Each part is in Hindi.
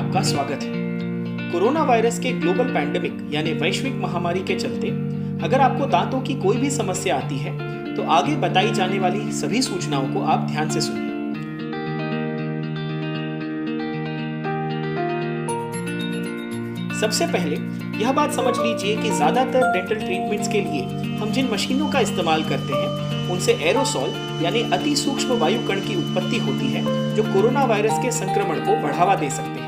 आपका स्वागत है। कोरोना वायरस के ग्लोबल पैंडेमिक यानी वैश्विक महामारी के चलते अगर आपको दांतों की कोई भी समस्या आती है तो आगे बताई जाने वाली सभी सूचनाओं को आप ध्यान से सुनिए। सबसे पहले यह बात समझ लीजिए कि ज्यादातर डेंटल ट्रीटमेंट्स के लिए हम जिन मशीनों का इस्तेमाल करते हैं उनसे एरोसॉल यानी अति सूक्ष्म वायु कण की उत्पत्ति होती है जो कोरोना वायरस के संक्रमण को बढ़ावा दे सकते हैं।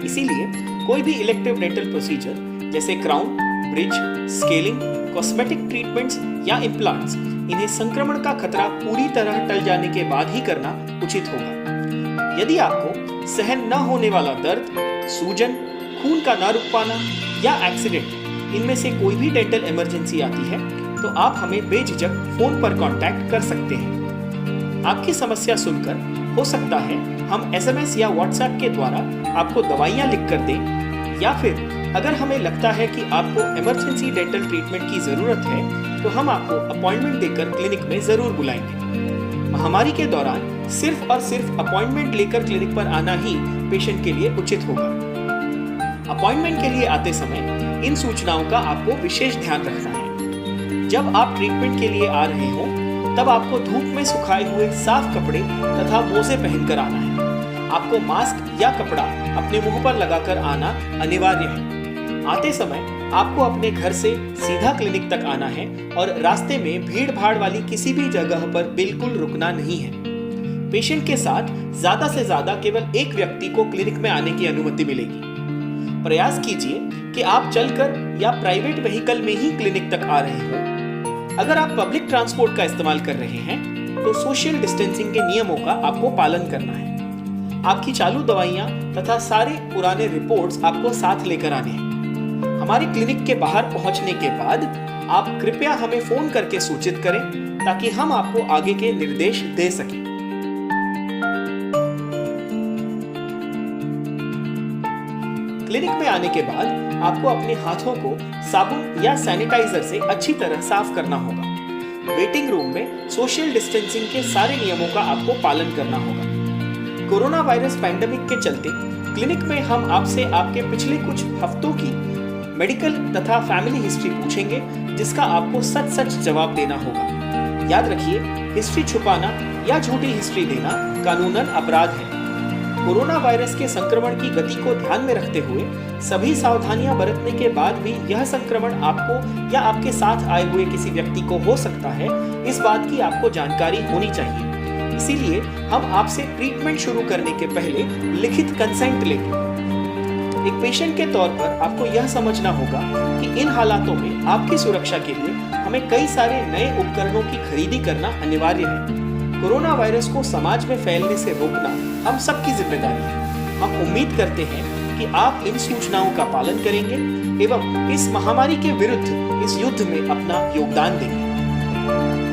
इसीलिए कोई भी इलेक्टिव डेंटल प्रोसीजर जैसे crown, bridge, scaling, cosmetic treatments या इम्प्लांट्स इन्हें संक्रमण का खतरा पूरी तरह टल जाने के बाद ही करना उचित होगा। यदि आपको सहन न होने वाला दर्द, सूजन, खून का ना रुक पाना या एक्सीडेंट इनमें से कोई भी डेंटल इमरजेंसी आती है तो आप हमें बेझिझक फोन पर कांटेक्ट कर सकते हैं। आपकी समस्या सुनकर हो सकता है हम एसएमएस या व्हाट्सएप के द्वारा आपको दवाइयां लिख कर दें, या फिर अगर हमें लगता है कि आपको इमरजेंसी डेंटल ट्रीटमेंट की जरूरत है तो हम आपको अपॉइंटमेंट देकर क्लिनिक में जरूर बुलाएंगे। महामारी के दौरान सिर्फ और सिर्फ अपॉइंटमेंट लेकर क्लिनिक पर आना ही पेशेंट के लिए उचित होगा। अपॉइंटमेंट के लिए आते समय इन सूचनाओं का आपको विशेष ध्यान रखना है। जब आप ट्रीटमेंट के लिए आ रहे हो तब आपको धूप में सुखाए हुए साफ कपड़े तथा मोजे पहनकर आना है। आपको मास्क या कपड़ा अपने मुंह पर लगाकर आना अनिवार्य है। आते समय आपको अपने घर से सीधा क्लिनिक तक आना है और रास्ते में भीड़ भाड़ वाली किसी भी जगह पर बिल्कुल रुकना नहीं है। पेशेंट के साथ ज्यादा से ज्यादा केवल एक व्यक्ति को क्लिनिक में आने की अनुमति मिलेगी। प्रयास कीजिए कि आप चलकर या प्राइवेट व्हीकल में ही क्लिनिक तक आ रहे हो। अगर आप पब्लिक ट्रांसपोर्ट का इस्तेमाल कर रहे हैं तो सोशल डिस्टेंसिंग के नियमों का आपको पालन करना है। आपकी चालू दवाइयां तथा सारे पुराने रिपोर्ट्स आपको साथ लेकर आने हैं। हमारे क्लिनिक के बाहर पहुंचने के बाद आप कृपया हमें फोन करके सूचित करें ताकि हम आपको आगे के निर्देश दे सकें। क्लिनिक में आने के बाद आपको अपने हाथों को साबुन या सैनिटाइजर से अच्छी तरह साफ करना होगा। वेटिंग रूम में सोशल डिस्टेंसिंग के सारे नियमों का आपको पालन करना होगा। कोरोना वायरस पैंडेमिक के चलते क्लिनिक में हम आपसे आपके पिछले कुछ हफ्तों की मेडिकल तथा फैमिली हिस्ट्री पूछेंगे जिसका आपको सच सच जवाब देना होगा। याद रखिए, हिस्ट्री छुपाना या झूठी हिस्ट्री देना कानूनन अपराध है। कोरोना वायरस के संक्रमण की गति को ध्यान में रखते हुए सभी सावधानियां बरतने के बाद भी यह संक्रमण आपको या आपके साथ आए हुए किसी व्यक्ति को हो सकता है, इस बात की आपको जानकारी होनी चाहिए। इसीलिए हम आपसे ट्रीटमेंट शुरू करने के पहले लिखित कंसेंट लेंगे। एक पेशेंट के तौर पर आपको यह समझना होगा कि इन हालातों में आपकी सुरक्षा के लिए हमें कई सारे नए उपकरणों की खरीदी करना अनिवार्य है। कोरोना वायरस को समाज में फैलने से रोकना हम सबकी जिम्मेदारी है। हम उम्मीद करते हैं कि आप इन सूचनाओं का पालन करेंगे एवं इस महामारी के विरुद्ध इस युद्ध में अपना योगदान देंगे।